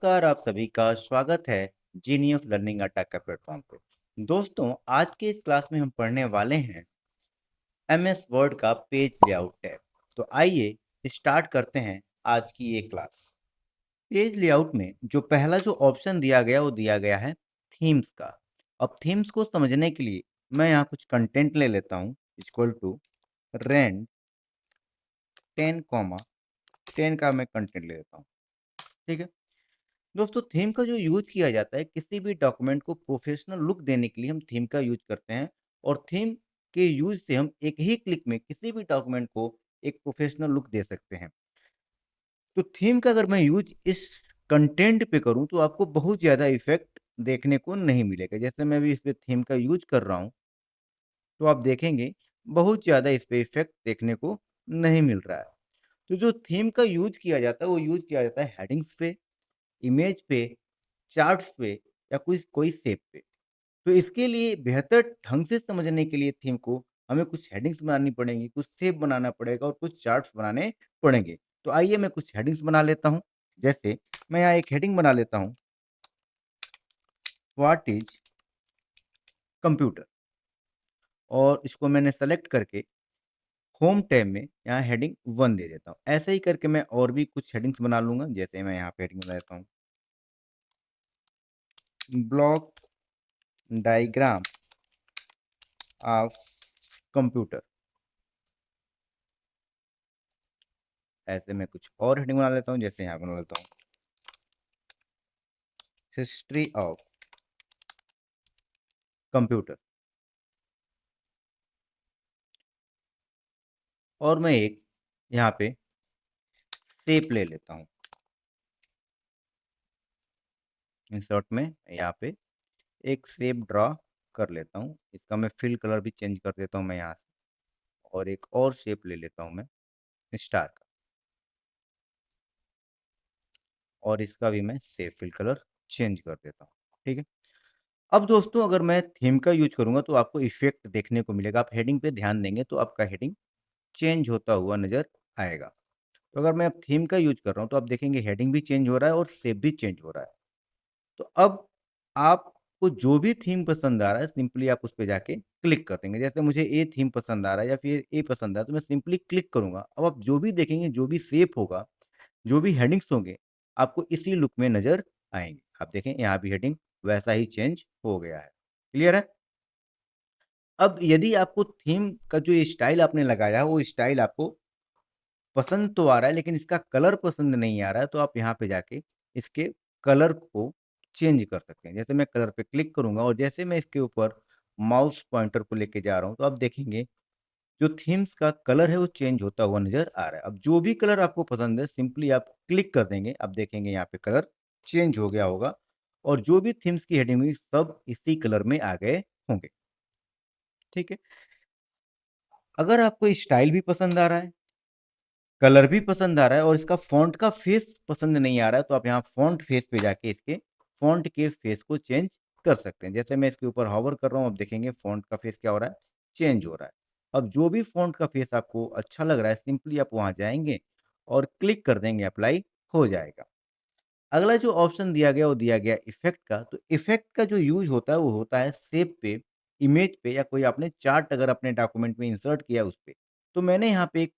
नमस्कार, आप सभी का स्वागत है जीनियस लर्निंग अड्डा का प्लेटफॉर्म पे। दोस्तों, आज के इस क्लास में हम पढ़ने वाले हैं एमएस वर्ड का पेज लेआउट टैब। तो आइए स्टार्ट करते हैं आज की ये क्लास। पेज लेआउट में जो पहला जो ऑप्शन दिया गया वो दिया गया है थीम्स का। अब थीम्स को समझने के लिए मैं यहाँ कुछ कंटेंट ले लेता हूँ इक्वल टू रेंड 10, 10 का मैं कंटेंट ले लेता हूँ। ठीक है दोस्तों, थीम का जो यूज किया जाता है किसी भी डॉक्यूमेंट को प्रोफेशनल लुक देने के लिए हम थीम का यूज करते हैं। और थीम के यूज से हम एक ही क्लिक में किसी भी डॉक्यूमेंट को एक प्रोफेशनल लुक दे सकते हैं। तो थीम का अगर मैं यूज इस कंटेंट पे करूं तो आपको बहुत ज़्यादा इफेक्ट देखने को नहीं मिलेगा। जैसे मैं भी इस पे थीम का यूज कर रहा हूं तो आप देखेंगे बहुत ज़्यादा इस पे इफेक्ट देखने को नहीं मिल रहा है। तो जो थीम का यूज किया जाता है वो यूज किया जाता है हेडिंग्स पे, इमेज पे, चार्ट्स पे या कोई कोई शेप पे। तो इसके लिए बेहतर ढंग से समझने के लिए थीम को हमें कुछ हेडिंग्स बनानी पड़ेंगी, कुछ शेप बनाना पड़ेगा और कुछ चार्ट्स बनाने पड़ेंगे। तो आइए मैं कुछ हेडिंग्स बना लेता हूँ। जैसे मैं यहाँ एक हेडिंग बना लेता हूँ, व्हाट इज कंप्यूटर, और इसको मैंने सेलेक्ट करके होम टैब में यहाँ हेडिंग 1 दे देता हूँ। ऐसे ही करके मैं और भी कुछ हेडिंग्स बना लूँगा। जैसे मैं यहाँ पे हेडिंग बना देता हूँ, ब्लॉक डायग्राम ऑफ कंप्यूटर। ऐसे मैं कुछ और हेडिंग बना लेता हूँ। जैसे यहाँ बना लेता हूँ, हिस्ट्री ऑफ कंप्यूटर। और मैं एक यहाँ पे शेप ले लेता हूँ। इंसर्ट में यहाँ पे एक शेप ड्रॉ कर लेता हूँ। इसका मैं फिल कलर भी चेंज कर देता हूँ मैं यहाँ से। और एक और शेप ले लेता हूँ मैं स्टार का, और इसका भी मैं शेप फिल कलर चेंज कर देता हूँ। ठीक है, अब दोस्तों अगर मैं थीम का यूज करूँगा तो आपको इफेक्ट देखने को मिलेगा। आप हेडिंग पे ध्यान देंगे तो आपका हेडिंग चेंज होता हुआ नज़र आएगा। तो अगर मैं अब थीम का यूज कर रहा हूँ तो आप देखेंगे हेडिंग भी चेंज हो रहा है और शेप भी चेंज हो रहा है। तो अब आपको जो भी थीम पसंद आ रहा है सिंपली आप उस पे जाके क्लिक कर देंगे। जैसे मुझे ये थीम पसंद आ रहा है या फिर ये पसंद आ रहा है तो मैं सिंपली क्लिक करूँगा। अब आप जो भी देखेंगे, जो भी शेप होगा, जो भी हेडिंग्स होंगे, आपको इसी लुक में नज़र आएँगे। आप देखें यहाँ भी हेडिंग वैसा ही चेंज हो गया है। क्लियर है? अब यदि आपको थीम का जो ये स्टाइल आपने लगाया है वो स्टाइल आपको पसंद तो आ रहा है लेकिन इसका कलर पसंद नहीं आ रहा है, तो आप यहाँ पे जाके इसके कलर को चेंज कर सकते हैं। जैसे मैं कलर पे क्लिक करूँगा और जैसे मैं इसके ऊपर माउस पॉइंटर को लेके जा रहा हूँ तो आप देखेंगे जो थीम्स का कलर है वो चेंज होता हुआ नज़र आ रहा है। अब जो भी कलर आपको पसंद है सिंपली आप क्लिक कर देंगे, आप देखेंगे यहाँ पे कलर चेंज हो गया होगा और जो भी थीम्स की हेडिंग हुई सब इसी कलर में आ गए होंगे। ठीक है, अगर आपको स्टाइल भी पसंद आ रहा है, कलर भी पसंद आ रहा है और इसका फ़ॉन्ट का फेस पसंद नहीं आ रहा है, तो आप यहाँ फ़ॉन्ट फेस पे जाके इसके फ़ॉन्ट के फेस को चेंज कर सकते हैं। जैसे मैं इसके ऊपर हॉवर कर रहा हूँ, आप देखेंगे फ़ॉन्ट का फेस क्या हो रहा है, चेंज हो रहा है। अब जो भी फ़ॉन्ट का फेस आपको अच्छा लग रहा है, सिंपली आप वहाँ जाएँगे और क्लिक कर देंगे, अप्लाई हो जाएगा। अगला जो ऑप्शन दिया गया, वो दिया गया इफ़ेक्ट का। तो इफ़ेक्ट का जो यूज़ होता है, वो होता है शेप पे, इमेज पे या कोई आपने चार्ट अगर अपने डॉक्यूमेंट में इंसर्ट किया है उस पे। तो मैंने यहाँ पे एक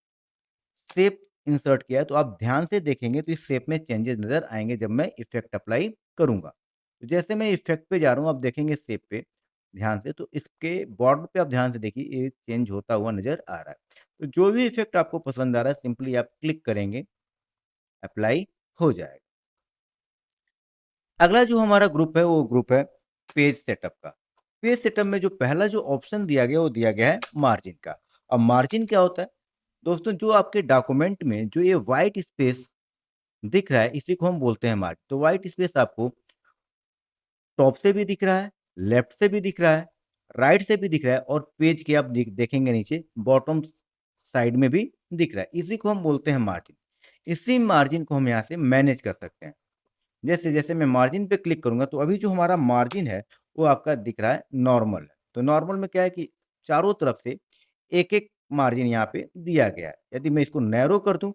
शेप इंसर्ट किया है, तो आप ध्यान से देखेंगे तो इस शेप में चेंजेस नज़र आएँगे जब मैं इफ़ेक्ट अप्लाई करूँगा। तो जैसे मैं इफ़ेक्ट पे जा रहा हूँ, आप देखेंगे शेप पे ध्यान से, तो इसके बॉर्डर पे आप ध्यान से देखिए ये चेंज होता हुआ नज़र आ रहा है। तो जो भी इफ़ेक्ट आपको पसंद आ रहा है सिंपली आप क्लिक करेंगे, अप्लाई हो जाएगा। अगला जो हमारा ग्रुप है वो ग्रुप है पेज सेटअप का। पेज सेटअप में जो पहला जो ऑप्शन दिया गया वो दिया गया है मार्जिन का। अब मार्जिन क्या होता है? दोस्तों जो आपके डॉक्यूमेंट में जो ये व्हाइट स्पेस दिख रहा है इसी को हम बोलते हैं मार्जिन। तो व्हाइट स्पेस आपको टॉप से भी दिख रहा है, लेफ्ट से भी दिख रहा है, राइट से भी दिख रहा है और पेज के आप देखेंगे नीचे बॉटम साइड में भी दिख रहा है। इसी को हम बोलते हैं मार्जिन। इसी मार्जिन को हम यहाँ से मैनेज कर सकते हैं। जैसे-जैसे मैं मार्जिन पे क्लिक करूँगा तो अभी जो हमारा मार्जिन है वो आपका दिख रहा है नॉर्मल है। तो नॉर्मल में क्या है कि चारों तरफ से एक-एक मार्जिन यहाँ पे दिया गया है। यदि मैं इसको नैरो कर दूँ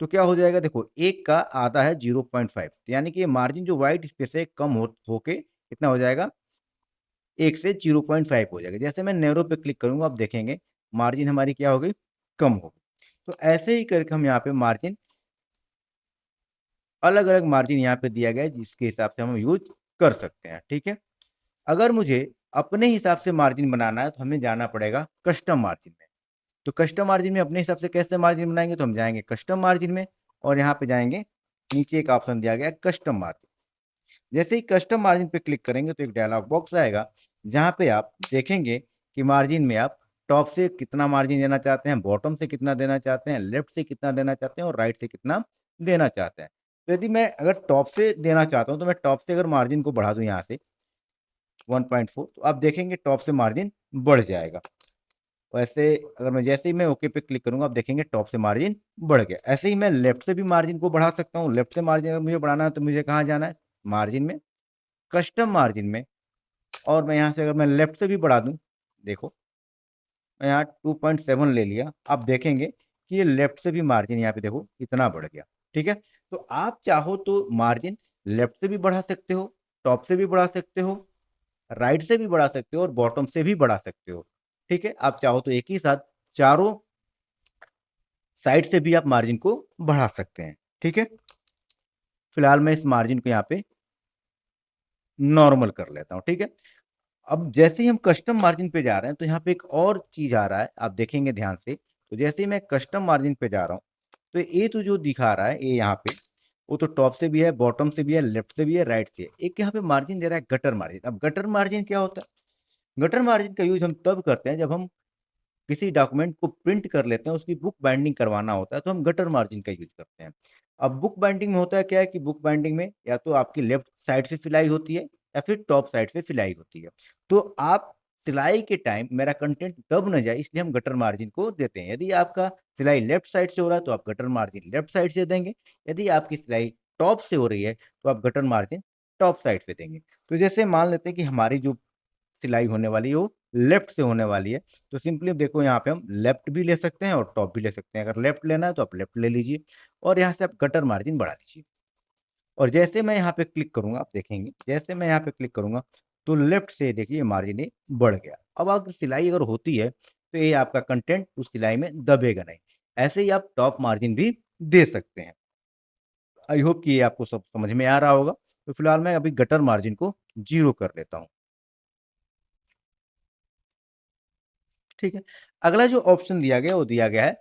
तो क्या हो जाएगा, देखो 1 का आधा है 0.5, यानी कि ये मार्जिन जो व्हाइट स्पेस है कम होके कितना हो जाएगा, 1 से 0.5 हो जाएगा। जैसे मैं नैरो पे क्लिक करूंगा, आप देखेंगे मार्जिन हमारी क्या हो गई, कम हो गई। तो ऐसे ही करके हम यहाँ पे मार्जिन, अलग अलग मार्जिन यहाँ पे दिया गया है जिसके हिसाब से हम यूज कर सकते हैं। ठीक है, अगर मुझे अपने हिसाब से मार्जिन बनाना है तो हमें जाना पड़ेगा कस्टम मार्जिन में। तो कस्टम मार्जिन में अपने हिसाब से कैसे मार्जिन बनाएंगे, तो हम जाएंगे कस्टम मार्जिन में और यहाँ पे जाएंगे, नीचे एक ऑप्शन दिया गया है कस्टम मार्जिन। जैसे ही कस्टम मार्जिन पे क्लिक करेंगे तो एक डायलॉग बॉक्स आएगा जहाँ पे आप देखेंगे कि मार्जिन में आप टॉप से कितना मार्जिन देना चाहते हैं, बॉटम से कितना देना चाहते हैं, लेफ्ट से कितना देना चाहते हैं और राइट से कितना देना चाहते हैं। तो यदि मैं अगर टॉप से देना चाहता हूँ तो मैं टॉप से अगर मार्जिन को बढ़ा दूँ यहाँ से 1.4, तो आप देखेंगे टॉप से मार्जिन बढ़ जाएगा। वैसे अगर मैं जैसे ही मैं ओके पे क्लिक करूंगा, आप देखेंगे टॉप से मार्जिन बढ़ गया। ऐसे ही मैं लेफ्ट से भी मार्जिन को बढ़ा सकता हूँ। लेफ्ट से मार्जिन अगर मुझे बढ़ाना है तो मुझे कहाँ जाना है, मार्जिन में, कस्टम मार्जिन में, और मैं यहाँ से अगर मैं लेफ्ट से भी बढ़ा दूँ, देखो मैं यहाँ 2.7 ले लिया, आप देखेंगे कि ये लेफ्ट से भी मार्जिन यहाँ पे देखो इतना बढ़ गया। ठीक है, तो आप चाहो तो मार्जिन लेफ्ट से भी बढ़ा सकते हो, टॉप से भी बढ़ा सकते हो, राइट से भी बढ़ा सकते हो और बॉटम से भी बढ़ा सकते हो। ठीक है, आप चाहो तो एक ही साथ चारों साइड से भी आप मार्जिन को बढ़ा सकते हैं। ठीक है, फिलहाल मैं इस मार्जिन को यहाँ पे नॉर्मल कर लेता हूँ। ठीक है, अब जैसे ही हम कस्टम मार्जिन पे जा रहे हैं तो यहाँ पे एक और चीज आ रहा है, आप देखेंगे ध्यान से। तो जैसे ही मैं कस्टम मार्जिन पे जा रहा हूँ तो ये तो जो दिखा रहा है ये यहाँ पे, वो तो टॉप से भी है, बॉटम से भी है, लेफ्ट से भी है, राइट से है। एक यहाँ पे मार्जिन दे रहा है गटर मार्जिन। अब गटर मार्जिन क्या होता है, गटर मार्जिन का यूज हम तब करते हैं जब हम किसी डॉक्यूमेंट को प्रिंट कर लेते हैं, उसकी बुक बाइंडिंग करवाना होता है तो हम गटर मार्जिन का यूज करते हैं। अब बुक बाइंडिंग में होता है क्या है कि बुक बाइंडिंग में या तो आपकी लेफ्ट साइड से सिलाई होती है या फिर टॉप साइड से सिलाई होती है। तो आप सिलाई के टाइम मेरा कंटेंट दब न जाए इसलिए हम गटर मार्जिन को देते हैं। यदि आपका सिलाई लेफ्ट साइड से हो रहा है तो आप गटर मार्जिन लेफ्ट साइड से देंगे। यदि आपकी सिलाई टॉप से हो रही है तो आप गटर मार्जिन टॉप साइड से देंगे। तो जैसे मान लेते हैं कि हमारी जो सिलाई होने वाली है वो लेफ्ट से होने वाली है, तो सिंपली देखो यहाँ पे हम लेफ्ट भी ले सकते हैं और टॉप भी ले सकते हैं। अगर लेफ्ट लेना है तो आप लेफ्ट ले लीजिए और यहाँ से आप कटर मार्जिन बढ़ा लीजिए। और जैसे मैं यहाँ पे क्लिक करूंगा, आप देखेंगे जैसे मैं यहाँ पे क्लिक करूंगा तो लेफ्ट से देखिए मार्जिन ये बढ़ गया। अब अगर सिलाई अगर होती है तो ये आपका कंटेंट उस सिलाई में दबेगा नहीं। ऐसे ही आप टॉप मार्जिन भी दे सकते हैं। आई होप कि ये आपको सब समझ में आ रहा होगा। तो फिलहाल मैं अभी गटर मार्जिन को 0 कर लेता हूँ। ठीक है, अगला जो ऑप्शन दिया गया वो दिया गया है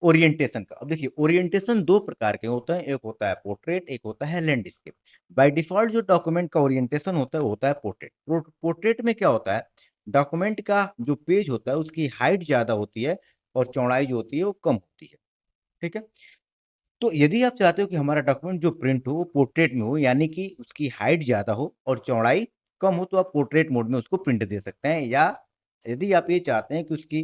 ओरिएंटेशन का। अब देखिए ओरिएंटेशन दो प्रकार के होते हैं, एक होता है पोर्ट्रेट, एक होता है लैंडस्केप। बाय डिफॉल्ट जो डॉक्यूमेंट का ओरिएंटेशन होता है वो होता है पोर्ट्रेट। पोर्ट्रेट में क्या होता है, डॉक्यूमेंट का जो पेज होता है उसकी हाइट ज़्यादा होती है और चौड़ाई जो होती है वो कम होती है। ठीक है, तो यदि आप चाहते हो कि हमारा डॉक्यूमेंट जो प्रिंट हो वो पोर्ट्रेट में हो, यानी कि उसकी हाइट ज़्यादा हो और चौड़ाई कम हो, तो आप पोर्ट्रेट मोड में उसको प्रिंट दे सकते हैं। या यदि आप ये चाहते हैं कि उसकी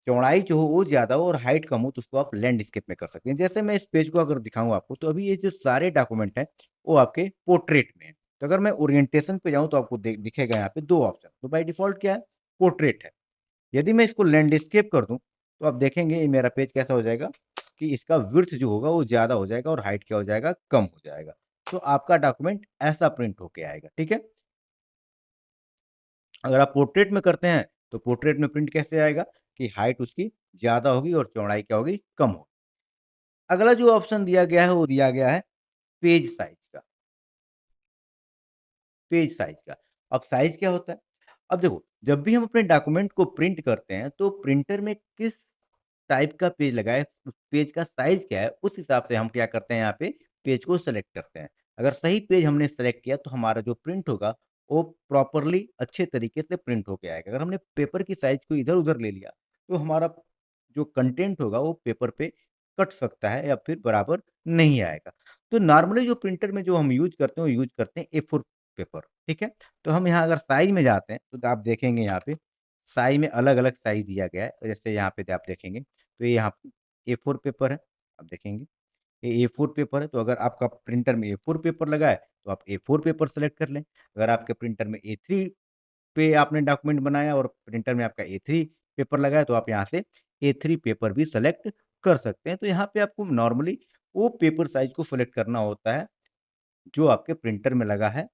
चौड़ाई जो हो वो ज़्यादा हो और हाइट कम हो तो उसको आप लैंडस्केप में कर सकते हैं। जैसे मैं इस पेज को अगर दिखाऊँ आपको तो अभी ये जो सारे डॉक्यूमेंट हैं वो आपके पोर्ट्रेट में है। तो अगर मैं ओरिएंटेशन पे जाऊँ तो आपको दिखेगा यहाँ पे 2 ऑप्शन। तो बाय डिफ़ॉल्ट क्या है, पोर्ट्रेट है। यदि मैं इसको लैंडस्केप कर दूँ तो आप देखेंगे ये मेरा पेज कैसा हो जाएगा कि इसका विड्थ जो होगा वो ज़्यादा हो जाएगा और हाइट क्या हो जाएगा, कम हो जाएगा। तो आपका डॉक्यूमेंट ऐसा प्रिंट होके आएगा। ठीक है? अगर आप पोर्ट्रेट में करते हैं तो पोर्ट्रेट में प्रिंट कैसे आएगा कि हाइट उसकी ज़्यादा होगी और चौड़ाई क्या होगी, कम होगी। अगला जो ऑप्शन दिया गया है वो दिया गया है पेज साइज़ का। पेज साइज़ का। अब साइज़ क्या होता है? अब देखो, जब भी हम अपने डॉक्यूमेंट को प्रिंट करते हैं तो प्रिंटर में किस टाइप का पेज लगा है, उस पेज का साइज़ क्या है, उस हिसाब से हम क्या करते हैं यहाँ पे पेज को सेलेक्ट करते हैं। अगर सही पेज हमने सेलेक्ट किया तो हमारा जो प्रिंट होगा वो प्रॉपरली अच्छे तरीके से प्रिंट होके आएगा। अगर हमने पेपर की साइज़ को इधर-उधर ले लिया तो हमारा जो कंटेंट होगा वो पेपर पे कट सकता है या फिर बराबर नहीं आएगा। तो नॉर्मली जो प्रिंटर में जो हम यूज़ करते हैं वो यूज़ करते हैं ए4 पेपर। ठीक है? तो हम यहाँ अगर साइज़ में जाते हैं तो आप देखेंगे यहाँ पे साइज़ में अलग-अलग साइज़ दिया गया है। जैसे यहाँ पे आप देखेंगे तो ये यहाँ ए4 पेपर है, आप देखेंगे ये ए4 पेपर है। तो अगर आपका प्रिंटर में ए4 पेपर लगा है तो आप ए4 पेपर सेलेक्ट कर लें। अगर आपके प्रिंटर में ए3 पे आपने डॉक्यूमेंट बनाया और प्रिंटर में आपका ए3 पेपर लगा है तो आप यहाँ से ए3 पेपर भी सेलेक्ट कर सकते हैं। तो यहाँ पे आपको नॉर्मली वो पेपर साइज़ को सेलेक्ट करना होता है, जो आपके प्रिंटर में लगा है,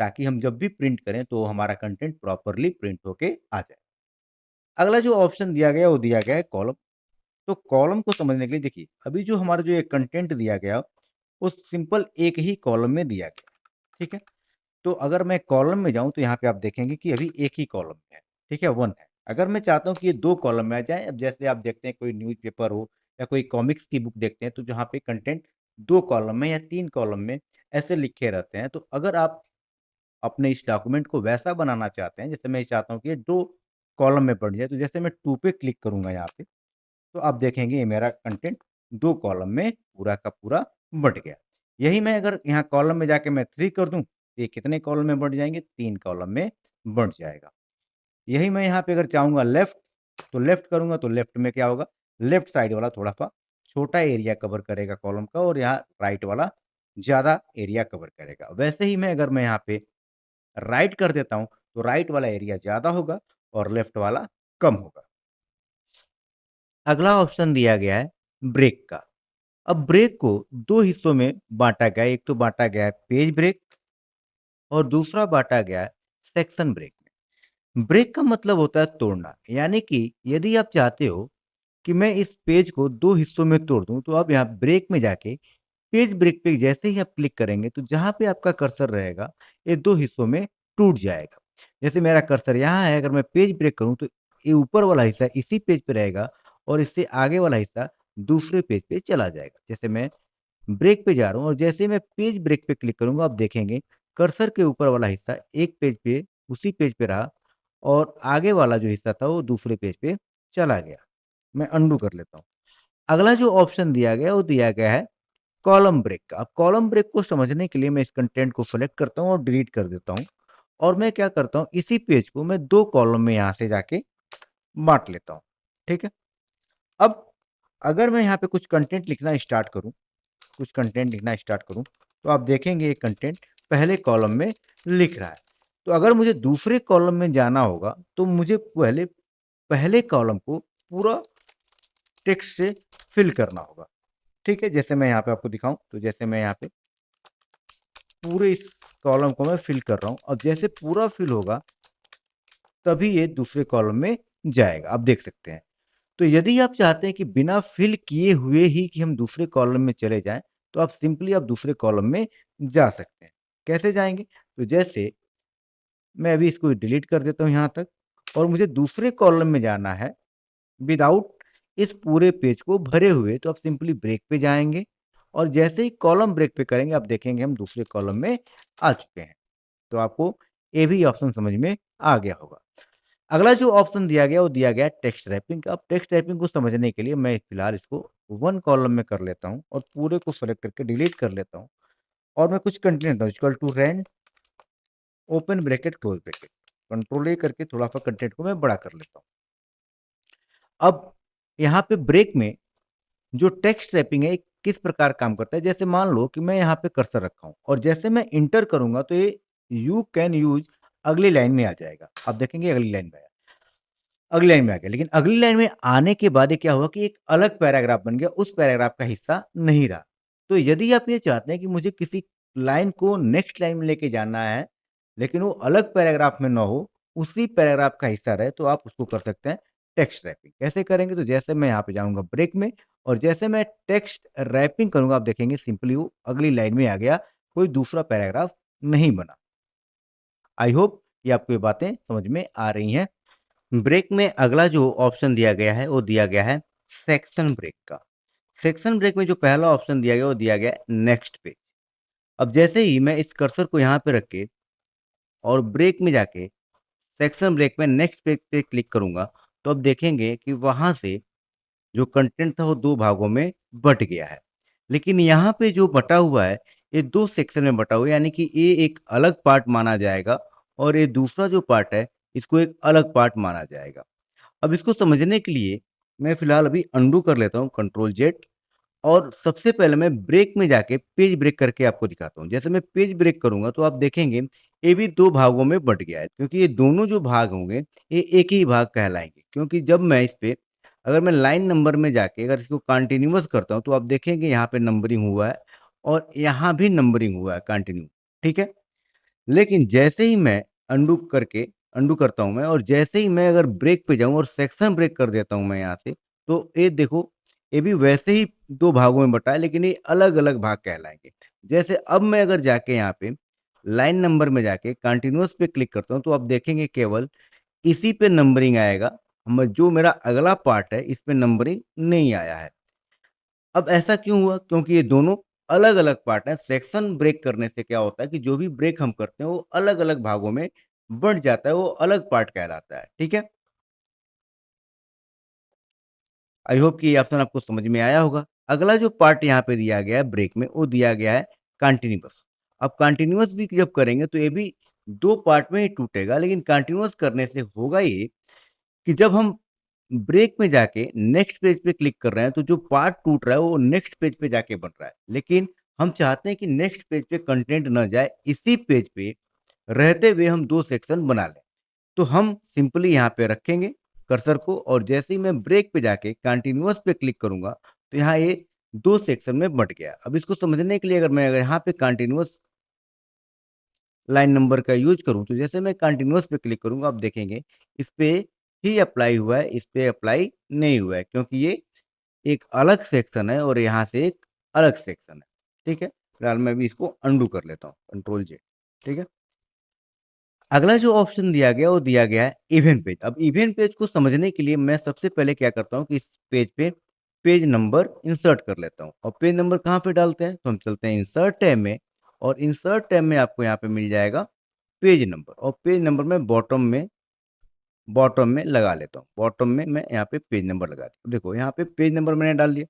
ताकि हम जब भी प्रिंट करें तो हमारा कंटेंट प्रॉपरली प्रिंट होके आ जाए। अगला जो ऑप्शन दिया गया है, वो दिया गया है कॉलम। तो कॉलम को समझने के लिए देखिए, अभी जो हमारा जो ये कंटेंट दिया गया, वो सिंपल एक ही कॉलम में दिया गया, ठीक है? तो अगर मैं कॉलम में जाऊँ तो यहाँ पे आप देखेंगे कि अभी एक ही कॉलम है, ठीक है? 1 है। अगर मैं चाहता हूँ कि ये 2 कॉलम में आ जाए, अब जैसे आप देखते हैं कोई न्यूज़पेपर हो या कोई कॉमिक्स की बुक देखते हैं, तो जहाँ पे कंटेंट 2 कॉलम में या 3 कॉलम में ऐसे लिखे रहते हैं। तो अगर आप अपने इस डॉक्यूमेंट को वैसा बनाना चाहते हैं, जैसे मैं चाहता हूँ कि ये 2 कॉलम में बँट जाए, तो जैसे मैं 2 पे क्लिक करूँगा यहाँ पे, तो आप देखेंगे ये मेरा कंटेंट 2 कॉलम में पूरा का पूरा बँट गया। यही मैं अगर यहाँ कॉलम में जाके मैं 3 कर दूँ, तो ये कितने कॉलम में बँट जाएँगे? 3 कॉलम में बँट जाएगा। यही मैं यहाँ पे अगर चाहूँगा लेफ्ट, तो लेफ्ट करूँगा तो लेफ्ट में क्या होगा? लेफ्ट साइड वाला थोड़ा-सा छोटा एरिया कवर करेगा कॉलम का, और यहाँ राइट वाला ज़्यादा एरिया कवर करेगा। वैसे ही मैं अगर मैं यहाँ पे राइट कर देता हूँ, तो राइट वाला एरिया ज़्यादा होगा और लेफ्ट वाला कम होगा। अगला ऑप्शन दिया गया है ब्रेक का। अब ब्रेक को 2 हिस्सों में बाँटा गया है। एक तो बाँटा गया है पेज ब्रेक और दूसरा बाँटा गया है सेक्शन ब्रेक में। ब्रेक का मतलब होता है तोड़ना, यानी कि यदि आप चाहते हो कि मैं इस पेज को 2 हिस्सों में तोड़ दूँ, तो आप यहाँ ब्रेक में जाके पेज ब्रेक पे जैसे ही आप क्लिक करेंगे, तो जहाँ पे आपका कर्सर रहेगा, ये 2 हिस्सों में टूट जाएगा। जैसे मेरा कर्सर यहाँ है, अगर मैं पेज ब्रेक करूँ, तो ये ऊपर वाला हिस्सा इसी पेज पे रहेगा और इससे आगे वाला हिस्सा दूसरे पेज पे चला जाएगा। जैसे मैं ब्रेक पे जा रहा हूँ और जैसे ही मैं पेज ब्रेक पे क्लिक करूँगा, आप देखेंगे कर्सर के ऊपर वाला हिस्सा एक पेज पे उसी पेज पे रहा और आगे वाला जो हिस्सा था, वो दूसरे पेज पे चला गया। मैं अंडू कर लेता हूँ। अगला जो ऑप्शन दिया गया, वो दिया गया है कॉलम ब्रेक का। अब कॉलम ब्रेक को समझने के लिए मैं इस कंटेंट को सेलेक्ट करता हूँ और डिलीट कर देता हूँ, और मैं क्या करता हूँ, इसी पेज को मैं 2 कॉलम में यहाँ से जाके बाँट लेता हूँ, ठीक है? अब अगर मैं यहाँ पे कुछ कंटेंट लिखना स्टार्ट करूँ, तो आप देखेंगे ये कंटेंट पहले कॉलम में लिख रहा है। तो अगर मुझे दूसरे कॉलम में जाना होगा, तो मुझे पहले पहले कॉलम को पूरा टेक्स्ट से फिल करना होगा, ठीक है? जैसे मैं यहाँ पे आपको दिखाऊँ, तो जैसे मैं यहाँ पे पूरे इस कॉलम को मैं फिल कर रहा हूँ, और जैसे पूरा फिल होगा, तभी ये दूसरे कॉलम में जाएगा, आप देख सकते हैं। तो यदि आप चाहते हैं कि बिना फिल किए हुए ही कि हम दूसरे कॉलम में चले जाएँ, तो आप सिंपली आप दूसरे कॉलम में जा सकते हैं। कैसे जाएँगे? तो जैसे मैं अभी इसको डिलीट कर देता हूँ यहाँ तक, और मुझे दूसरे कॉलम में जाना है विदाउट इस पूरे पेज को भरे हुए, तो आप सिंपली ब्रेक पे जाएँगे और जैसे ही कॉलम ब्रेक पे करेंगे, आप देखेंगे हम दूसरे कॉलम में आ चुके हैं। तो आपको ये भी ऑप्शन समझ में आ गया होगा। अगला जो ऑप्शन दिया गया, वो दिया गया टेक्स्ट रैपिंग का। अब टेक्स्ट रैपिंग को समझने के लिए मैं फिलहाल इसको 1 कॉलम में कर लेता हूँ और पूरे को सेलेक्ट करके डिलीट कर लेता हूँ, और मैं कुछ content equal to rand open bracket close bracket control A करके थोड़ा-सा कंटेंट को मैं बड़ा कर लेता हूँ। अब यहाँ पे ब्रेक में जो टेक्स्ट रैपिंग है, ये किस प्रकार काम करता है, जैसे मान लो कि मैं यहाँ पे कर्सर रखा हूँ और जैसे मैं एंटर करूँगा, तो ये यू कैन यूज़ अगली लाइन में आ जाएगा। आप देखेंगे अगली लाइन में आया। अगली लाइन में आ गया, लेकिन अगली लाइन में आने के बाद ये क्या हुआ कि एक अलग पैराग्राफ बन गया, उस पैराग्राफ का हिस्सा नहीं रहा। तो यदि आप ये चाहते हैं कि मुझे किसी लाइन को नेक्स्ट लाइन में लेके जाना है, लेकिन वो अलग पैराग्राफ में ना हो, उसी पैराग्राफ का हिस्सा रहे, तो आप उसको कर सकते हैं टेक्स्ट रैपिंग। कैसे करेंगे? तो जैसे मैं यहाँ पे जाऊँगा ब्रेक में, और जैसे मैं टेक्स्ट रैपिंग करूँगा, आप देखेंगे सिंपली वो अगली लाइन में आ गया, कोई दूसरा पैराग्राफ नहीं बना। आई होप ये आपको ये बातें समझ में आ रही हैं। ब्रेक में अगला जो ऑप्शन दिया गया है, वो दिया गया है सेक्शन ब्रेक का। सेक्शन ब्रेक में जो पहला ऑप्शन दिया गया, वो दिया गया है नेक्स्ट पेज। अब जैसे ही मैं इस कर्सर को यहाँ पे रख के और ब्रेक में जाके सेक्शन ब्रेक में नेक्स्ट पेज पे क्लिक करूँगा, तो अब देखेंगे कि वहाँ से जो कंटेंट था वो 2 भागों में बँट गया है। लेकिन यहाँ पे जो बँटा हुआ है, ये 2 सेक्शन में बँटा हुआ है, यानी कि ये एक अलग पार्ट माना जाएगा और ये दूसरा जो पार्ट है, इसको एक अलग पार्ट माना जाएगा। अब इसको समझने के लिए मैं फिलहाल अभी अंडू कर लेता हूँ कंट्रोल जेड, और सबसे पहले मैं ब्रेक में जाके पेज ब्रेक करके आपको दिखाता हूँ। जैसे मैं पेज ब्रेक करूँगा, तो आप देखेंगे ये भी 2 भागों में बँट गया है, क्योंकि ये दोनों जो भाग होंगे, ये एक ही भाग कहलाएँगे। क्योंकि जब मैं इस पे अगर मैं लाइन नंबर में जाके अगर इसको कंटीन्यूअस करता हूँ, तो आप देखेंगे यहाँ पे नंबरिंग हुआ है और यहाँ भी नंबरिंग हुआ है कंटिन्यू, ठीक है? लेकिन जैसे ही मैं अंडू करता हूँ मैं और जैसे ही मैं अगर ब्रेक पे जाऊँ और सेक्शन ब्रेक कर देता हूँ मैं यहाँ से, तो ये देखो, ये भी वैसे ही 2 भागों में बँटा है, लेकिन ये अलग-अलग भाग कहलाएँगे। जैसे अब मैं अगर जाके यहाँ पे लाइन नंबर में जाके कंटीन्यूअस पे क्लिक करता हूँ, तो आप देखेंगे केवल इसी पे नंबरिंग आएगा। म जो मेरा अगला पार्ट है, इस पे नंबरिंग नहीं आया है। अब ऐसा क्यों हुआ? क्योंकि ये दोनों अलग-अलग पार्ट हैं। सेक्शन ब्रेक करने से क्या होता है कि जो भी ब्रेक हम करते हैं, वो अलग-अलग भागों में बँट जाता है, वो अलग पार्ट कहलाता है, ठीक है? आई होप कि ये ऑप्शन आपको समझ में आया होगा। अगला जो पार्ट यहाँ पे दिया गया है ब्रेक में, वो दिया गया है कंटीन्यूअस। अब कंटीन्यूअस भी जब करेंगे, तो ये भी 2 पार्ट में ही टूटेगा, लेकिन कंटीन्यूअस करने से होगा ये कि जब हम ब्रेक में जाके नेक्स्ट पेज पे क्लिक कर रहे हैं, तो जो पार्ट टूट रहा है, वो नेक्स्ट पेज पे जाके बन रहा है। लेकिन हम चाहते हैं कि नेक्स्ट पेज पे कंटेंट ना जाए, इसी पेज पे रहते हुए हम 2 सेक्शन बना लें। तो हम सिंपली यहाँ पे रखेंगे कर्सर को और जैसे ही मैं ब्रेक पे जाके कंटीन्यूअस पे क्लिक करूँगा, तो यहाँ ये 2 सेक्शन में बँट गया। अब इसको समझने के लिए अगर यहाँ पे कंटीन्यूअस लाइन नंबर का यूज़ करूँ, तो जैसे मैं कंटीन्यूअस पे क्लिक करूँगा, आप देखेंगे इस पे ही अप्लाई हुआ है, इस पे अप्लाई नहीं हुआ है, क्योंकि ये एक अलग सेक्शन है और यहाँ से एक अलग सेक्शन है, ठीक है? फिलहाल मैं अभी इसको अंडू कर लेता हूँ, कंट्रोल जे, ठीक है? अगला जो ऑप्शन दिया गया, वो दिया गया है इवेंट पेज। अब इवेंट पेज को समझने के लिए मैं सबसे पहले क्या करता हूँ कि इस पेज पे पेज नंबर इंसर्ट कर लेता हूँ और पेज नंबर कहाँ पे डालते हैं? तो हम चलते हैं इंसर्ट टैब में और इंसर्ट टैब में आपको यहाँ पे मिल जाएगा पेज नंबर और पेज नंबर मैं बॉटम में लगा लेता हूँ। बॉटम में मैं यहाँ पे पेज नंबर लगा दिया। देखो यहाँ पे पेज नंबर मैंने डाल दिया।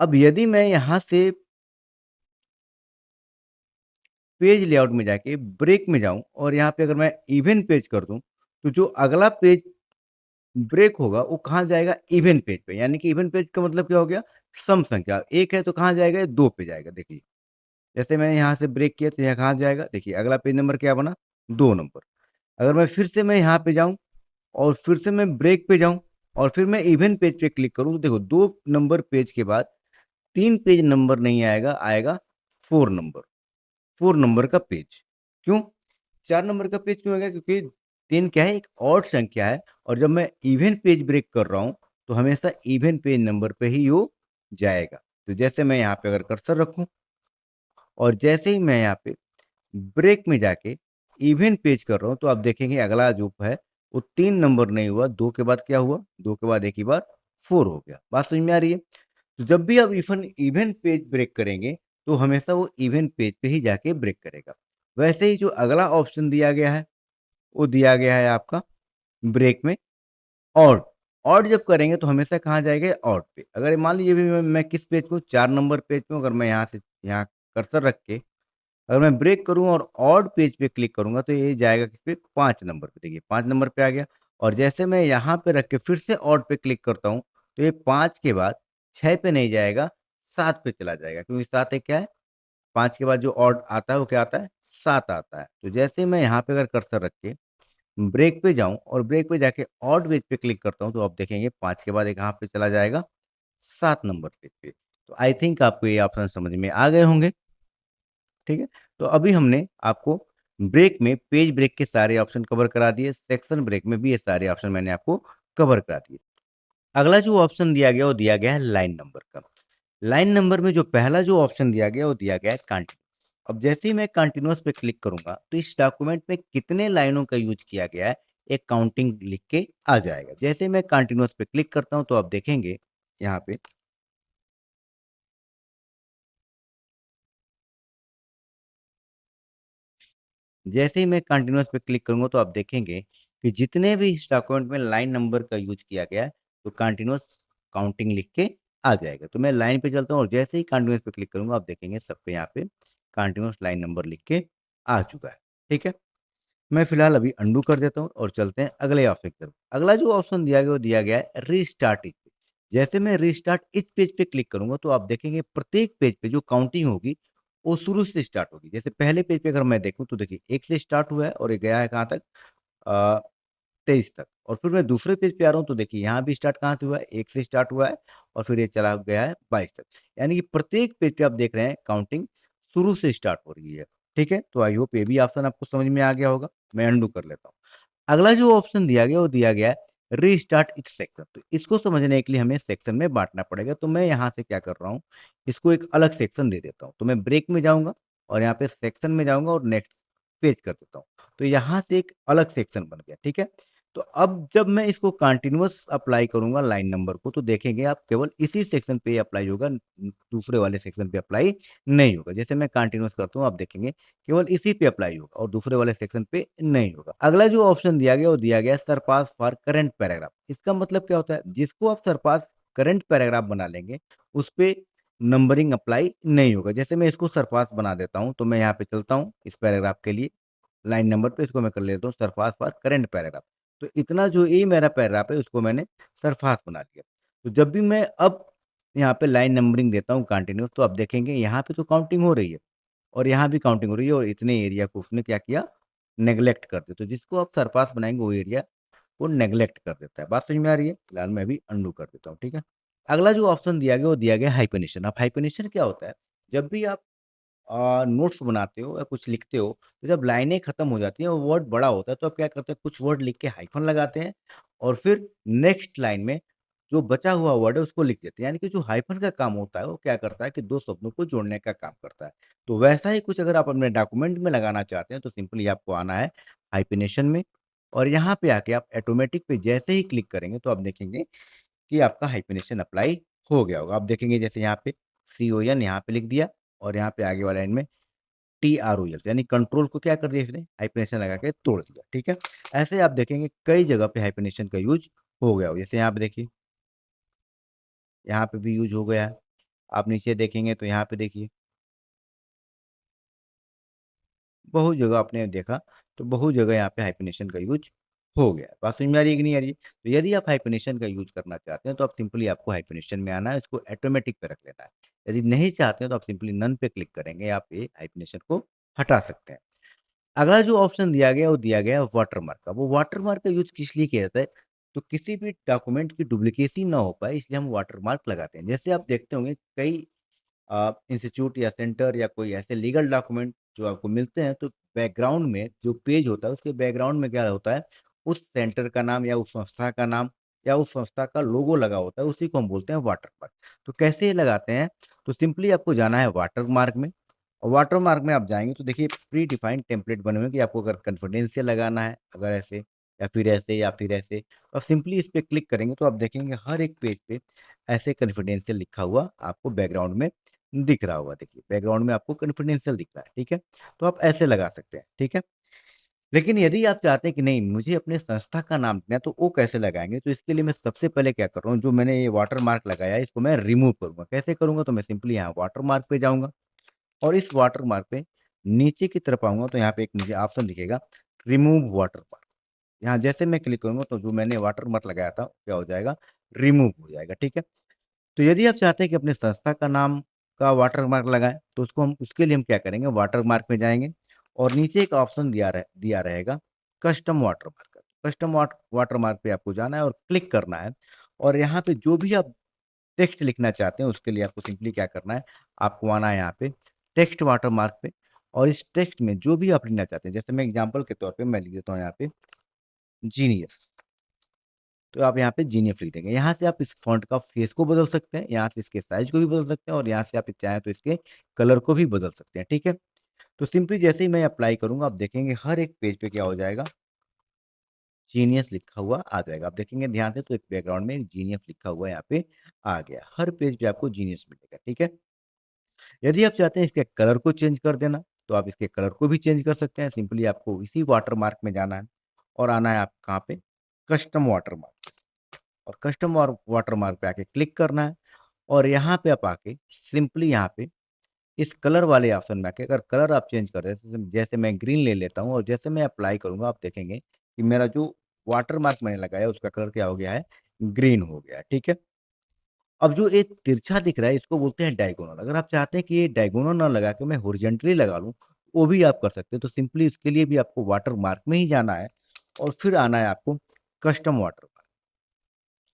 अब यदि मैं यहाँ से पेज लेआउट में जाके ब्रेक में जाऊँ और यहाँ पे अगर मैं इवेंट पेज कर दूँ, तो जो अगला पेज ब्रेक होगा वो कहाँ जाएगा? इवेंट पेज पे। यानी कि इवेंट पेज का मतलब क्या हो गया? सम संख्या। 1 है तो कहाँ जाएगा? ये 2 पे जाएगा देखिए। जैसे मैंने यहाँ से ब्रेक किया तो यहाँ कहाँ जाएगा? देखिए अगला पेज नंबर क्या बना? 2 नंबर। अगर मैं यहाँ पे जाऊँ और फिर से मैं ब्रेक पे जाऊँ और फिर मैं इवेंट पेज पे क्लिक करूँ, तो देखो 2 नंबर पेज के बाद 3 पेज नंबर नहीं आएगा, आएगा 4 नंबर। 4 नंबर का पेज। क्यों? 4 नंबर का पेज क्यों आएगा? क्योंकि 3 क्या है? एक ऑड संख्या है और जब मैं इवन पेज ब्रेक कर रहा हूँ, तो हमेशा इवन पेज नंबर पे ही वो जाएगा। तो जैसे मैं यहाँ पे अगर कर्सर रखूँ और जैसे ही मैं यहाँ पे ब्रेक में जाके इवन पेज कर रहा हूँ, तो आप देखेंगे अगला जो है, वो 3 नंबर नहीं हुआ, 2 के बाद क्या हुआ? 2 के बाद एक ही बार 4 हो गया। बात समझ में आ रही है? तो जब भी आप इवेंट पेज ब्रेक करेंगे, तो हमेशा वो इवेंट पेज पे ही जाके ब्रेक करेगा। वैसे ही जो अगला ऑप्शन दिया गया है, वो दिया गया है आपका ब्रेक में ऑड। ऑड जब करेंगे तो हमेशा कहाँ जाएगा? ऑड पे। अगर मान लीजिए अभी मैं किस पेज पे हूँ? 4 नंबर पेज पे हूँ, अगर मैं यहाँ से यहाँ कर्सर रख के अगर मैं ब्रेक करूँ और ऑड पेज पे क्लिक करूँगा, तो ये जाएगा किस पे? 5 नंबर पे। देखिए 5 नंबर पे आ गया और जैसे मैं यहाँ पे रख के फिर से ऑड पे क्लिक करता हूँ, तो ये 5 के बाद 6 पे नहीं जाएगा, 7 पे चला जाएगा, क्योंकि 7 एक क्या है? 5 के बाद जो ऑड आता है, वो क्या आता है? 7 आता है। तो जैसे ही मैं यहाँ पे अगर कर्सर रख के ब्रेक पे जाऊँ और ब्रेक पे जाके ऑड पेज पे क्लिक करता हूँ, तो आप देखेंगे 5 के बाद ये कहाँ पे चला जाएगा? 7 नंबर पेज पे। तो आई थिंक आपको ये ऑप्शन समझ में आ गए होंगे। ठीक है? तो अभी हमने आपको ब्रेक में पेज ब्रेक के सारे ऑप्शन कवर करा दिए, सेक्शन ब्रेक में भी ये सारे ऑप्शन मैंने आपको कवर करा दिए। अगला जो ऑप्शन दिया गया, वो दिया गया है लाइन नंबर का। लाइन नंबर में जो पहला जो ऑप्शन दिया गया, वो दिया गया है कंटीन्यूअस। अब जैसे ही मैं कंटीन्यूअस पे क्लिक करूँगा, तो इस डॉक्यूमेंट में कितने लाइनों का यूज़ किया गया है, एक काउंटिंग लिख के आ जाएगा। जैसे ही मैं कंटीन्यूअस पे क्लिक करता हूँ, तो आप देखेंगे यहाँ पे जैसे ही मैं कंटीन्यूअस पे क्लिक करूँगा, तो आप देखेंगे कि जितने भी इस डॉक्यूमेंट में लाइन नंबर का यूज़ किया गया है, तो कंटीन्यूअस काउंटिंग लिख के आ जाएगा। तो मैं लाइन पे चलता हूँ और जैसे ही कंटीन्यूअस पे क्लिक करूँगा, आप देखेंगे सब पे यहाँ पे कंटीन्यूअस लाइन नंबर लिख के आ चुका है। ठीक है? मैं फिलहाल अभी अंडू कर देता हूँ और चलते हैं अगले ऑप्शन की तरफ। अगला जो ऑप्शन दिया गया, वो दिया गया है रीस्टार्ट इच पे। जैसे मैं रीस्टार्ट इच पेज पे क्लिक करूँगा, तो आप देखेंगे प्रत्येक पेज पे जो काउंटिंग होगी, वो शुरू से स्टार्ट होगी। जैसे पहले पेज पे अगर मैं देखूँ, तो देखिए 1 से स्टार्ट हुआ है और ये गया है कहाँ तक? 23 तक। और फिर मैं दूसरे पेज पे आ रहा हूँ तो देखिए यहाँ भी स्टार्ट कहाँ से हुआ है, 1 से स्टार्ट हुआ है और फिर ये चला गया है 22 तक। यानी कि प्रत्येक पेज पे आप देख रहे हैं काउंटिंग शुरू से स्टार्ट हो रही है, ठीक है? तो आई होप ये भी ऑप्शन आपको समझ में आ गया होगा। मैं अनडू कर लेता हूँ। अगला जो ऑप्शन दिया गया वो दिया गया है रीस्टार्ट ईच सेक्शन। तो इसको समझने के लिए हमें सेक्शन में बाँटना पड़ेगा। तो मैं यहाँ से क्या कर रहा हूँ, इसको एक अलग सेक्शन दे देता हूँ। तो मैं ब्रेक में जाऊँगा और यहाँ पे सेक्शन में जाऊँगा और नेक्स्ट पेज कर देता हूँ। तो यहाँ से एक अलग सेक्शन बन गया, ठीक है? तो अब जब मैं इसको कंटीन्यूअस अप्लाई करूँगा लाइन नंबर को तो देखेंगे आप केवल इसी सेक्शन पे अप्लाई होगा, दूसरे वाले सेक्शन पे अप्लाई नहीं होगा। जैसे मैं कंटीन्यूअस करता हूँ आप देखेंगे केवल इसी पे अप्लाई होगा और दूसरे वाले सेक्शन पे नहीं होगा। अगला जो ऑप्शन दिया गया वो दिया गया है सरपास फॉर करंट पैराग्राफ। इसका मतलब क्या होता है? जिसको आप सरपास करंट पैराग्राफ बना लेंगे, उसपे नंबरिंग अप्लाई नहीं होगा। जैसे मैं इसको सरपास बना देता हूँ, तो मैं यहाँ पे चलता हूँ इस पैराग्राफ के लिए, लाइन नंबर पे इसको मैं कर लेता हूँ सरफास फॉर करंट पैराग्राफ। तो इतना जो ये मेरा पैराग्राफ है उसको मैंने सरफास बना दिया। तो जब भी मैं अब यहाँ पे लाइन नंबरिंग देता हूँ कंटीन्यूअस तो आप देखेंगे यहाँ पे तो काउंटिंग हो रही है और यहाँ भी काउंटिंग हो रही है और इतने एरिया को उसने क्या किया, नेग्लेक्ट कर दिया। तो जिसको आप सरपास बनाएँगे वो एरिया को नेग्लेक्ट कर देता है। बात समझ में आ रही है? फिलहाल मैं अभी अंडू कर देता हूँ, ठीक है? अगला जो ऑप्शन दिया गया वो दिया गया हाइफेनेशन। अब हाइफेनेशन क्या होता है? जब भी आप नोट्स बनाते हो या कुछ लिखते हो, तो जब लाइनें खत्म हो जाती हैं और वर्ड बड़ा होता है, तो आप क्या करते हैं, कुछ वर्ड लिख के हाइफ़न लगाते हैं और फिर नेक्स्ट लाइन में जो बचा हुआ वर्ड है, उसको लिख देते हैं। यानी कि जो हाइफ़न का काम होता है, वो क्या करता है कि 2 शब्दों को जोड़ने का काम करता है। तो वैसा ही कुछ अगर आप अपने डॉक्यूमेंट में लगाना चाहते हैं, तो सिंपली आपको आना है हाइफ़ेनेशन में और यहाँ पे आके आप ऑटोमैटिक पे जैसे ही क्लिक करेंगे, तो आप देखेंगे कि आपका हाइफ़ेनेशन अप्लाई हो गया होगा। आप देखेंगे जैसे यहाँ पे CON यहाँ पे लिख दिया और यहाँ पे आगे वाली लाइन में TROL यानी कंट्रोल को क्या कर दिया इसने हाइफ़ेनेशन लगा के तोड़ दिया, ठीक है? ऐसे आप देखेंगे कई जगह पे हाइफ़ेनेशन का यूज़ हो गया हो। जैसे यहाँ पे देखिए, यहाँ पे भी यूज़ हो गया है। आप नीचे देखेंगे तो यहाँ पे देखिए, बहुत जगह आपने देखा, तो बहुत जगह यहाँ पे हाइफ़ेनेशन का यूज़ हो गया है। बात समझ में आ रही है कि नहीं आ रही है? तो यदि आप हाइफ़ेनेशन का यूज़ करना चाहते हैं, तो आप सिंपली आपको हाइफ़ेनेशन में आना है, इसको ऑटोमैटिक पे रख लेना है। यदि नहीं चाहते हैं, तो आप सिंपली नोन पे क्लिक करेंगे, आप ये हाइफ़ेनेशन को हटा सकते हैं। अगला जो ऑप्शन दिया गया, वो दिया गया है वाटरमार्क का। वो वाटरमार्क का यूज़ किस लिए किया जाता है? तो किसी भी डॉक्यूमेंट की डुप्लीकेसी ना हो पाए, इसलिए हम वाटरमार्क लगाते हैं। जैसे आप देखते होंगे कई इंस्टीट्यूट या सेंटर या कोई ऐसे लीगल डॉक्यूमेंट जो आपको मिलते हैं, तो बैकग्राउंड में जो पेज होता है, उसके बैकग्राउंड में क्या होता है, उस सेंटर का नाम या उस संस्था का नाम या उस संस्था का लोगो लगा होता है, उसी को हम बोलते हैं वाटरमार्क। तो कैसे ये लगाते हैं? तो सिंपली आपको जाना है वाटरमार्क में और वाटरमार्क में आप जाएँगे तो देखिए प्री डिफाइंड टेम्पलेट बने हुए हैं कि आपको अगर कॉन्फिडेंशियल लगाना है, अगर ऐसे या फिर ऐसे या फिर ऐसे, तो आप सिंपली इस पे क्लिक करेंगे तो आप देखेंगे हर एक पेज पे ऐसे कॉन्फिडेंशियल लिखा हुआ आपको बैकग्राउंड में दिख रहा होगा। देखिए बैकग्राउंड में आपको कॉन्फिडेंशियल दिख रहा है, ठीक है? तो आप ऐसे लगा सकते हैं, ठीक है? लेकिन यदि आप चाहते हैं कि नहीं मुझे अपने संस्था का नाम देना है तो वो कैसे लगाएँगे? तो इसके लिए मैं सबसे पहले क्या कर रहा हूँ, जो मैंने ये वाटरमार्क लगाया है इसको मैं रिमूव करूँगा। कैसे करूँगा? तो मैं सिंपली यहाँ वाटरमार्क पे जाऊँगा और इस वाटरमार्क पे नीचे की तरफ आऊँगा तो यहाँ पे एक मुझे ऑप्शन दिखेगा रिमूव वाटरमार्क। यहाँ जैसे मैं क्लिक करूँगा तो जो मैंने वाटरमार्क लगाया था क्या हो जाएगा? रिमूव हो जाएगा, ठीक है? तो यदि आप चाहते हैं कि अपने संस्था का नाम का वाटरमार्क लगाएँ, तो उसको हम उसके लिए हम क्या करेंगे वाटरमार्क में जाएँगे और नीचे एक ऑप्शन दिया रहेगा कस्टम वाटरमार्क का। कस्टम वाटरमार्क पे आपको जाना है और क्लिक करना है और यहाँ पे जो भी आप टेक्स्ट लिखना चाहते हैं, उसके लिए आपको सिंपली क्या करना है, आपको आना है यहाँ पे टेक्स्ट वाटरमार्क पे और इस टेक्स्ट में जो भी आप लिखना चाहते हैं, जैसे मैं एग्ज़ाम्पल के तौर पे मैं लिख देता हूँ यहाँ पे जीनियस। तो आप यहाँ पे जीनियस लिख देंगे। यहाँ से आप इस फ़ॉन्ट का फेस को बदल सकते हैं, यहाँ से इसके साइज़ को भी बदल सकते हैं और यहाँ से आप चाहें तो इसके कलर को भी बदल सकते हैं, ठीक है? तो सिंपली जैसे ही मैं अप्लाई करूँगा, आप देखेंगे हर एक पेज पे क्या हो जाएगा, जीनियस लिखा हुआ आ जाएगा। आप देखेंगे ध्यान से तो एक बैकग्राउंड में एक जीनियस लिखा हुआ यहाँ पे आ गया। हर पेज पे आपको जीनियस मिलेगा, ठीक है? यदि आप चाहते हैं इसके कलर को चेंज कर देना, तो आप इसके कलर को भी चेंज कर सकते हैं। सिंपली आपको इसी वाटरमार्क में जाना है और आना है आप कहाँ पे, कस्टम वाटरमार्क और कस्टम वाटरमार्क पे आके क्लिक करना है और यहाँ पे आप आके सिंपली यहाँ पे इस कलर वाले ऑप्शन में आके अगर कलर आप चेंज कर रहे हैं, जैसे मैं ग्रीन ले लेता हूँ और जैसे मैं अप्लाई करूँगा, आप देखेंगे कि मेरा जो वाटरमार्क मैंने लगाया है, उसका कलर क्या हो गया है, ग्रीन हो गया है, ठीक है? अब जो एक तिरछा दिख रहा है इसको बोलते हैं डायगोनल। अगर आप चाहते हैं कि ये डायगोनल ना लगा के मैं हॉरिज़ॉन्टली लगा लूँ, वो भी आप कर सकते हैं। तो सिंपली इसके लिए भी आपको वाटर मार्क में ही जाना है और फिर आना है आपको कस्टम वाटरमार्क,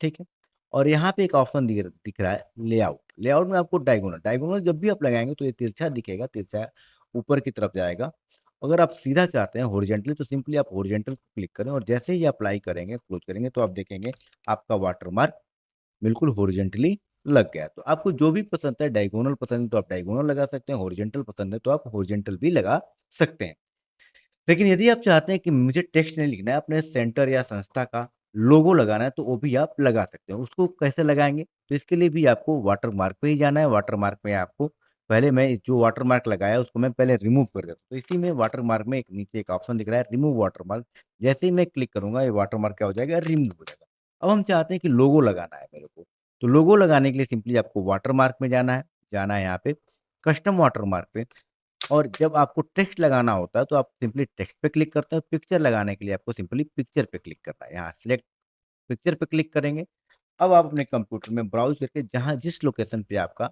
ठीक है? और यहाँ पे एक ऑप्शन दिख रहा है लेआउट। लेआउट में आपको डायगोनल, डायगोनल जब भी आप लगाएँगे तो ये तिरछा दिखेगा, तिरछा ऊपर की तरफ जाएगा। अगर आप सीधा चाहते हैं हॉरिज़ॉन्टली तो सिंपली आप हॉरिज़ॉन्टल क्लिक करें और जैसे ही अप्लाई करेंगे, क्लोज़ करेंगे तो आप देखेंगे आपका वाटरमार्क बिल्कुल हॉरिज़ॉन्टली लग गया। तो आपको जो भी पसंद है, डायगोनल पसंद है तो आप डायगोनल लगा सकते हैं, हॉरिज़ॉन्टल पसंद है तो आप हॉरिज़ॉन्टल भी लगा सकते हैं। लेकिन यदि आप चाहते हैं कि मुझे टेक्स्ट नहीं लिखना है, अपने सेंटर या संस्था का लोगो लगाना है, तो वो भी आप लगा सकते हैं। उसको कैसे लगाएँगे? तो इसके लिए भी आपको वाटरमार्क पे ही जाना है। वाटरमार्क में आपको पहले मैं जो वाटरमार्क लगाया है, उसको मैं पहले रिमूव कर देता हूँ। तो इसी में वाटरमार्क में एक नीचे एक ऑप्शन दिख रहा है, रिमूव वाटरमार्क। जैसे ही मैं क्लिक करूँगा, ये वाटरमार्क क्या हो जाएगा? रिमूव हो जाएगा। अब हम चाहते हैं कि लोगो लगाना है मेरे को। तो लोगो लगाने के लिए सिंपली आपको वाटरमार्क में जाना है यहाँ पे, कस्टम वाटरमार्क पे। और जब आपको टेक्स्ट लगाना होता है, तो आप सिंपली टेक्स्ट पे क्लिक करते हैं। पिक्चर लगाने के लिए आपको सिंपली पिक्चर पे क्लिक करना है। यहाँ सिलेक्ट पिक्चर पे क्लिक करेंगे। अब आप अपने कंप्यूटर में ब्राउज़ करके जहाँ जिस लोकेशन पे आपका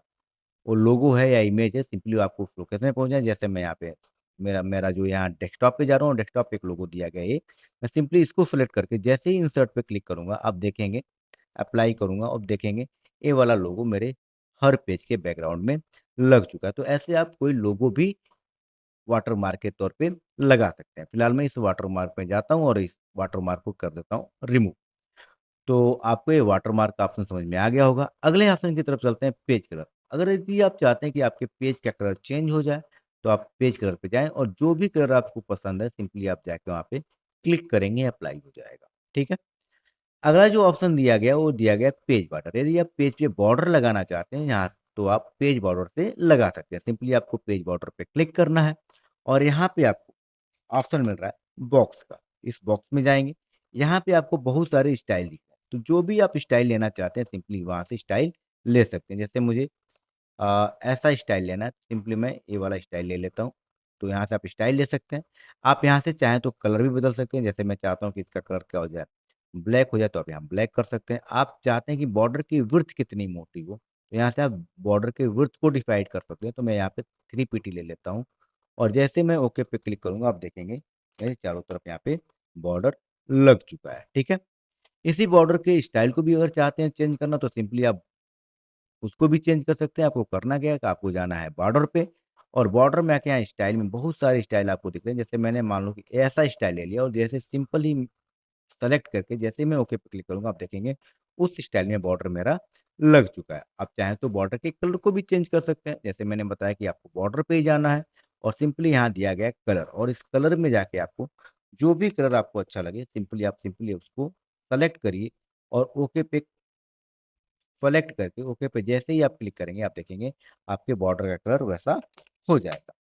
वो लोगो है या इमेज है, सिंपली आपको उस लोकेशन पे पहुँचना है। जैसे मैं यहाँ पे मेरा मेरा जो यहाँ डेस्कटॉप पे जा रहा हूँ, डेस्कटॉप पे एक लोगो दिया गया है ये। मैं सिंपली इसको सेलेक्ट करके जैसे ही इंसर्ट पे क्लिक करूँगा, आप देखेंगे अप्लाई करूँगा और देखेंगे ये वाला लोगो मेरे हर पेज के बैकग्राउंड में लग चुका है। तो ऐसे आप कोई लोगो भी वाटरमार्क के तौर पे लगा सकते हैं। फिलहाल मैं इस वाटरमार्क पे जाता हूँ और इस वाटरमार्क को कर देता हूँ रिमूव। तो आपको ये वाटरमार्क का ऑप्शन समझ में आ गया होगा। अगले ऑप्शन की तरफ चलते हैं पेज कलर। अगर यदि आप चाहते हैं कि आपके पेज का कलर चेंज हो जाए, तो आप पेज कलर पे जाएँ और जो भी कलर आपको पसंद है सिंपली आप जाके वहाँ पे क्लिक करेंगे, अप्लाई हो जाएगा। ठीक है? अगला जो ऑप्शन दिया गया वो दिया गया पेज बॉर्डर। यदि आप पेज पे बॉर्डर लगाना चाहते हैं यहाँ तो आप पेज बॉर्डर से लगा सकते हैं। सिंपली आपको पेज बॉर्डर पे क्लिक करना है और यहाँ पे आपको ऑप्शन मिल रहा है बॉक्स का। इस बॉक्स में जाएँगे, यहाँ पे आपको बहुत सारे स्टाइल दिख रहे हैं। तो जो भी आप स्टाइल लेना चाहते हैं सिंपली वहाँ से स्टाइल ले सकते हैं। जैसे मुझे ऐसा स्टाइल लेना है, सिंपली मैं ये वाला स्टाइल ले लेता हूँ। तो यहाँ से आप स्टाइल ले सकते हैं। आप यहाँ से चाहें तो कलर भी बदल सकते हैं। जैसे मैं चाहता हूँ कि इसका कलर क्या हो जाए, ब्लैक हो जाए तो आप यहाँ ब्लैक कर सकते हैं। आप चाहते हैं कि बॉर्डर की विड्थ कितनी मोटी हो, तो यहाँ से आप बॉर्डर के विड्थ को डिसाइड कर सकते हैं। तो मैं यहाँ पे 3 पीटी ले लेता हूँ और जैसे मैं ओके पे क्लिक करूँगा, आप देखेंगे मेरे चारों तरफ यहाँ पे बॉर्डर लग चुका है। ठीक है? इसी बॉर्डर के स्टाइल को भी अगर चाहते हैं चेंज करना तो सिंपली आप उसको भी चेंज कर सकते हैं। आपको करना क्या है कि आपको जाना है बॉर्डर पे और बॉर्डर में आके यहाँ स्टाइल में बहुत सारे स्टाइल आपको दिख रहे हैं। जैसे मैंने मान लो कि ऐसा स्टाइल ले लिया और जैसे सिंपल ही सेलेक्ट करके जैसे ही मैं ओके पे क्लिक करूँगा, आप देखेंगे उस स्टाइल में बॉर्डर मेरा लग चुका है। आप चाहें तो बॉर्डर के कलर को भी चेंज कर सकते हैं। जैसे मैंने बताया कि आपको बॉर्डर पे ही जाना है और सिंपली यहाँ दिया गया है कलर और इस कलर में जाके आपको जो भी कलर आपको अच्छा लगे सिंपली उसको सेलेक्ट करिए और ओके पे सेलेक्ट करके ओके पे जैसे ही आप क्लिक करेंगे, आप देखेंगे आपके बॉर्डर का कलर वैसा हो जाएगा।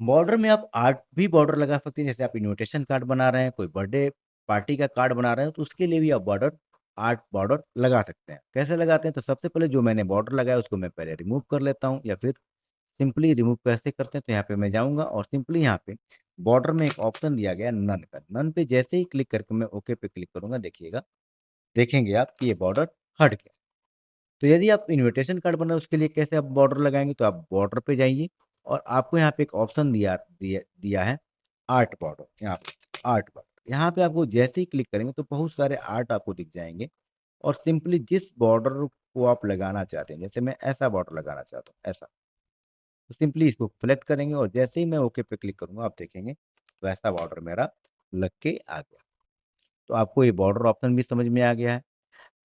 बॉर्डर में आप आर्ट भी बॉर्डर लगा सकते हैं, जैसे आप इन्विटेशन कार्ड बना रहे हैं, कोई बर्थडे पार्टी का कार्ड बना रहे हैं, तो उसके लिए भी आप आर्ट बॉर्डर लगा सकते हैं। कैसे लगाते हैं? तो सबसे पहले जो मैंने बॉर्डर लगाया उसको मैं पहले रिमूव कर लेता हूँ या फिर सिंपली रिमूव कैसे करते हैं? तो यहाँ पे मैं जाऊँगा और सिंपली यहाँ पे बॉर्डर में एक ऑप्शन दिया गया है नन का। नन पे जैसे ही क्लिक करके मैं ओके पे क्लिक करूँगा, देखिएगा देखेंगे आप कि ये बॉर्डर हट गया। तो यदि आप इन्विटेशन कार्ड बनाए उसके लिए कैसे आप बॉर्डर लगाएँगे? तो आप बॉर्डर पे जाइए और आपको यहाँ पे एक ऑप्शन दिया है आर्ट बॉर्डर, यहाँ पे आर्ट बॉर्डर। यहाँ पे आपको जैसे ही क्लिक करेंगे तो बहुत सारे आर्ट आपको दिख जाएँगे और सिंपली जिस बॉर्डर को आप लगाना चाहते हैं, जैसे मैं ऐसा बॉर्डर लगाना चाहता हूँ, ऐसा। तो सिंपली इसको सेलेक्ट करेंगे और जैसे ही मैं ओके पे क्लिक करूँगा, आप देखेंगे वैसा बॉर्डर मेरा लग के आ गया। तो आपको ये बॉर्डर ऑप्शन भी समझ में आ गया है।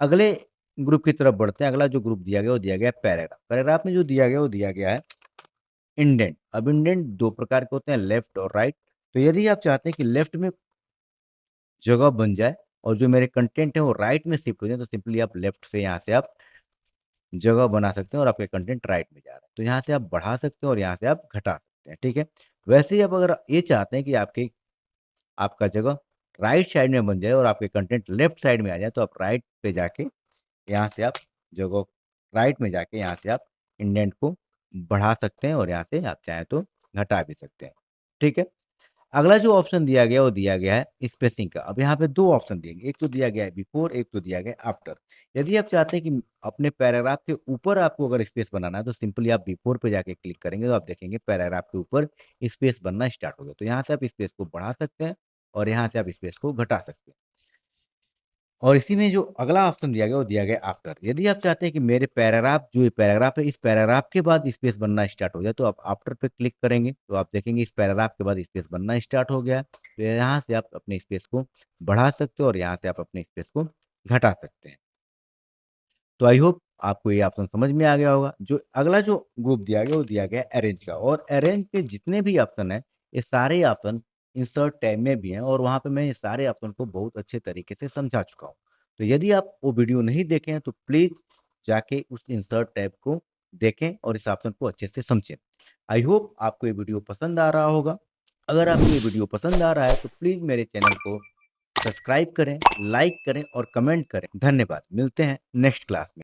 अगले ग्रुप की तरफ बढ़ते हैं। अगला जो ग्रुप दिया गया, वो दिया गया है पैराग्राफ। पैराग्राफ में जो दिया गया, वो दिया गया है इंडेंट। अब इंडेंट 2 प्रकार के होते हैं, लेफ्ट और राइट। तो यदि आप चाहते हैं कि लेफ्ट में जगह बन जाए और जो मेरे कंटेंट है वो राइट में शिफ्ट हो जाए, तो सिंपली आप लेफ्ट से यहाँ से आप जगह बना सकते हैं और आपके कंटेंट राइट में जा रहा है। तो यहाँ से आप बढ़ा सकते हैं और यहाँ से आप घटा सकते हैं, ठीक है? वैसे ही आप अगर ये चाहते हैं कि आपका जगह राइट साइड में बन जाए और आपके कंटेंट लेफ्ट साइड में आ जाए, तो आप राइट पे जाके यहाँ से आप जगह राइट में जाके यहाँ से आप इंडेंट को बढ़ा सकते हैं और यहाँ से आप चाहें तो घटा भी सकते हैं, ठीक है? अगला जो ऑप्शन दिया गया वो दिया गया है स्पेसिंग का। अब यहाँ पे 2 ऑप्शन दिए गए, एक तो दिया गया है बिफोर, एक तो दिया गया है आफ्टर। यदि आप चाहते हैं कि अपने पैराग्राफ के ऊपर आपको अगर स्पेस बनाना है तो सिंपली आप बिफोर पे जाके क्लिक करेंगे तो आप देखेंगे पैराग्राफ के ऊपर स्पेस बनना स्टार्ट हो गया। तो यहाँ से आप स्पेस को बढ़ा सकते हैं और यहाँ से आप स्पेस को घटा सकते हैं। और इसी में जो अगला ऑप्शन दिया गया वो दिया गया आफ्टर। यदि आप चाहते हैं कि मेरे पैराग्राफ जो ये पैराग्राफ है इस पैराग्राफ के बाद स्पेस बनना स्टार्ट हो जाए तो आप आफ्टर पे क्लिक करेंगे तो आप देखेंगे इस पैराग्राफ के बाद स्पेस बनना स्टार्ट हो गया है। तो यहाँ से आप अपने स्पेस को बढ़ा सकते हो और यहाँ से आप अपने स्पेस को घटा सकते हैं। तो आई होप आपको ये ऑप्शन समझ में आ गया होगा। जो अगला जो ग्रुप दिया गया वो दिया गया अरेंज का, और अरेंज के जितने भी ऑप्शन है ये सारे ऑप्शन इंसर्ट टैब में भी हैं और वहाँ पे मैं ये सारे ऑप्शन को बहुत अच्छे तरीके से समझा चुका हूँ। तो यदि आप वो वीडियो नहीं देखे हैं तो प्लीज जाके उस इंसर्ट टैब को देखें और इस ऑप्शन को अच्छे से समझें। आई होप आपको ये वीडियो पसंद आ रहा होगा। अगर आपको ये वीडियो पसंद आ रहा है तो प्लीज मेरे चैनल को सब्सक्राइब करें, लाइक करें और कमेंट करें। धन्यवाद। मिलते हैं नेक्स्ट क्लास में।